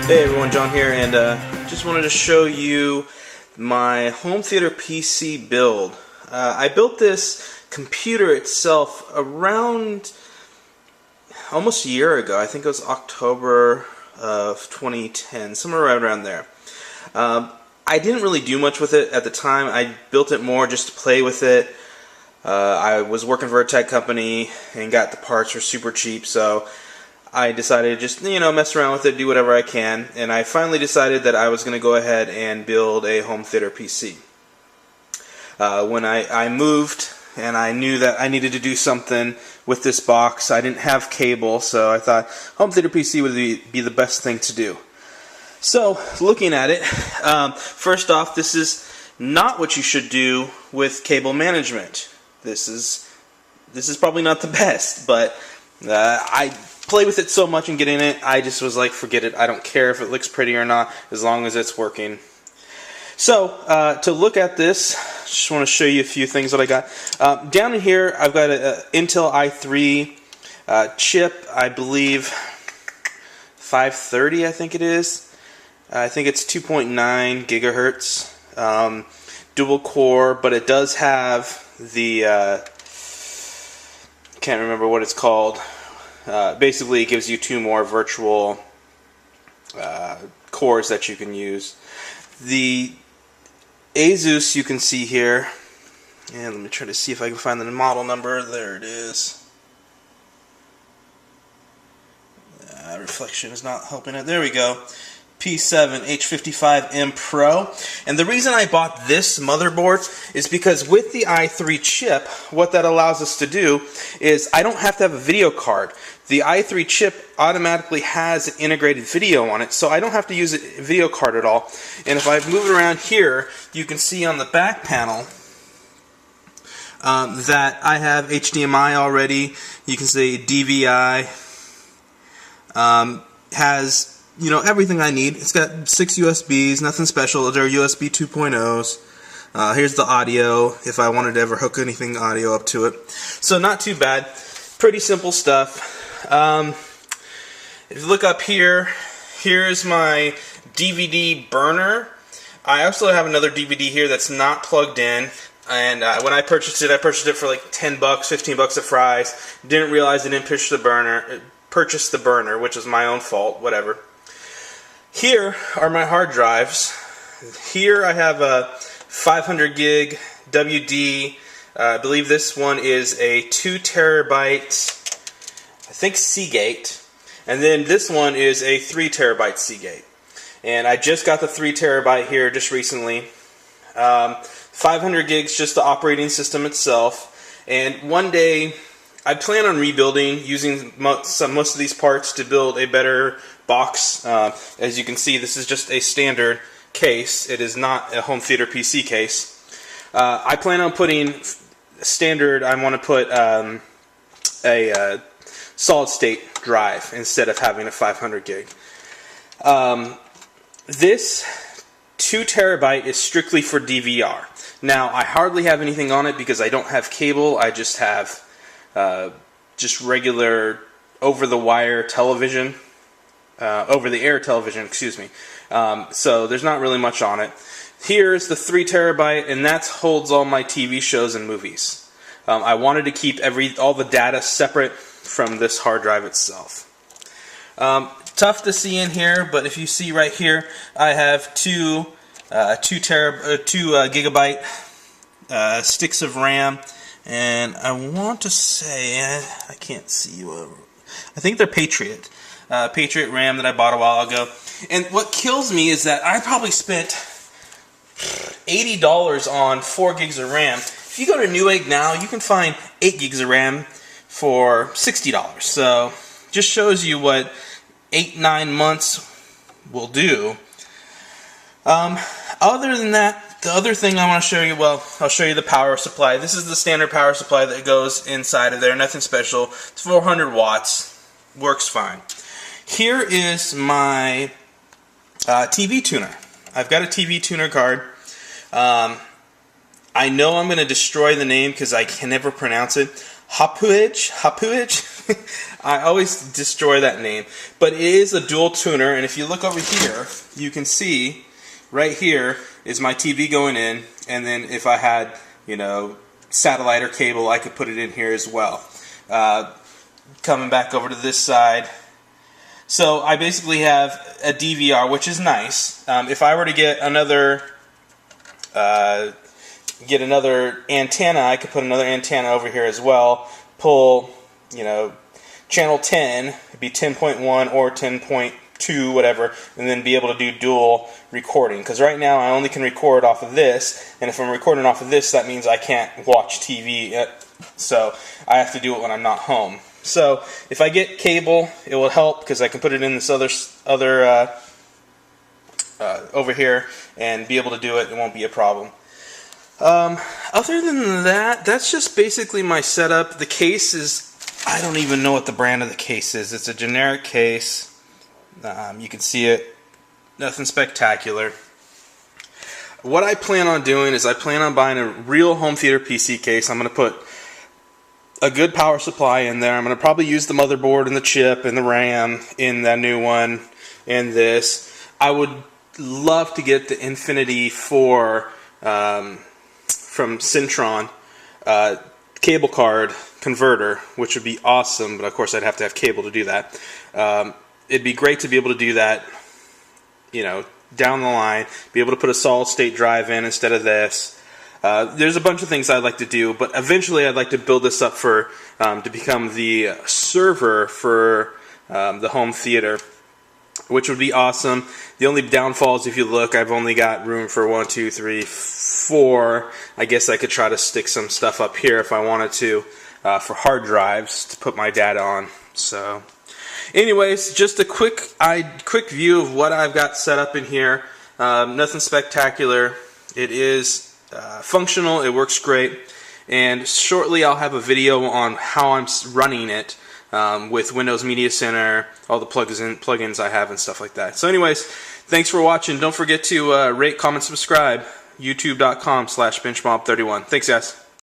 Hey everyone, John here, and just wanted to show you my home theater PC build. I built this computer itself around almost a year ago. I think it was October of 2010, somewhere right around there. I didn't really do much with it at the time. I built it more just to play with it. I was working for a tech company and got the parts for super cheap, so I decided to just, mess around with it, do whatever I can, and I finally decided that I was going to go ahead and build a home theater PC. When I moved and I knew that I needed to do something with this box, I didn't have cable, so I thought home theater PC would be the best thing to do. So, looking at it, first off, this is not what you should do with cable management. This is probably not the best, but I play with it so much and get in it, I just was like, forget it. I don't care if it looks pretty or not, as long as it's working. So, to look at this, just want to show you a few things that I got. Down in here, I've got an Intel i3 chip, I believe 530, I think it is. I think it's 2.9 gigahertz, dual core, but it does have the, can't remember what it's called. Basically, it gives you two more virtual cores that you can use. The Asus you can see here, and let me try to see if I can find the model number. There it is. Reflection is not helping it. There we go. P7 H55M Pro. And the reason I bought this motherboard is because with the i3 chip, what that allows us to do is I don't have to have a video card. The i3 chip automatically has an integrated video on it, so I don't have to use a video card at all. And if I move it around here, you can see on the back panel that I have HDMI already. You can see DVI, has everything I need. It's got 6 USBs, nothing special. They're USB 2.0s. Here's the audio, if I wanted to ever hook anything audio up to it. So not too bad. Pretty simple stuff. If you look up here, here's my DVD burner. I also have another DVD here that's not plugged in. And when I purchased it for like 10 bucks, 15 bucks at Fry's. Didn't realize I didn't purchase the burner, which is my own fault, whatever. Here are my hard drives. Here I have a 500 gig WD. I believe this one is a 2 terabyte, I think Seagate. And then this one is a 3 terabyte Seagate. And I just got the 3 terabyte here just recently. 500 gigs just the operating system itself. And one day I plan on rebuilding, using most of these parts to build a better box. As you can see, this is just a standard case. It is not a home theater PC case. I plan on putting standard, I want to put a solid state drive instead of having a 500 gig. This 2 terabyte is strictly for DVR. Now, I hardly have anything on it because I don't have cable. I just have just regular over-the-wire television, over-the-air television, excuse me. So there's not really much on it. Here's the 3 terabyte, and that holds all my TV shows and movies. I wanted to keep all the data separate from this hard drive itself. Tough to see in here, but if you see right here, I have two gigabyte sticks of RAM. And I want to say, I can't see you. I think they're Patriot RAM that I bought a while ago. And what kills me is that I probably spent $80 on 4 gigs of RAM. If you go to Newegg now, you can find 8 gigs of RAM for $60. So just shows you what 8-9 months will do. Other than that, the other thing I want to show you, well, I'll show you the power supply. This is the standard power supply that goes inside of there, nothing special. It's 400 watts, works fine. Here is my TV tuner. I've got a TV tuner card. I know I'm going to destroy the name because I can never pronounce it. Hapuij, I always destroy that name. But it is a dual tuner, and if you look over here, you can see right here is my TV going in, and then if I had, you know, satellite or cable, I could put it in here as well. Coming back over to this side. So I basically have a DVR, which is nice. If I were to get another antenna, I could put another antenna over here as well. Pull, you know, channel 10, it'd be 10.1 or 10.2, whatever, and then be able to do dual recording. Because right now I only can record off of this, and if I'm recording off of this, that means I can't watch TV. So I have to do it when I'm not home. So if I get cable, it will help because I can put it in this other over here and be able to do it. It won't be a problem. Other than that, that's just basically my setup. The case is, I don't even know what the brand of the case is. It's a generic case. You can see it. Nothing spectacular. What I plan on doing is I plan on buying a real home theater PC case. I'm going to put a good power supply in there. I'm going to probably use the motherboard and the chip and the RAM in that new one and this. I would love to get the Infinity 4 from Syntron cable card converter, which would be awesome, but of course I'd have to have cable to do that. It'd be great to be able to do that, you know, down the line, be able to put a solid state drive in instead of this. There's a bunch of things I'd like to do, but eventually I'd like to build this up for to become the server for the home theater, which would be awesome. The only downfall is if you look, I've only got room for 1, 2, 3, 4. I guess I could try to stick some stuff up here if I wanted to for hard drives to put my data on. So, anyways, just a quick view of what I've got set up in here. Nothing spectacular. It is functional. It works great. And shortly I'll have a video on how I'm running it with Windows Media Center, all the plugins I have and stuff like that. So anyways, thanks for watching. Don't forget to rate, comment, subscribe. YouTube.com/benchmob31. Thanks, guys.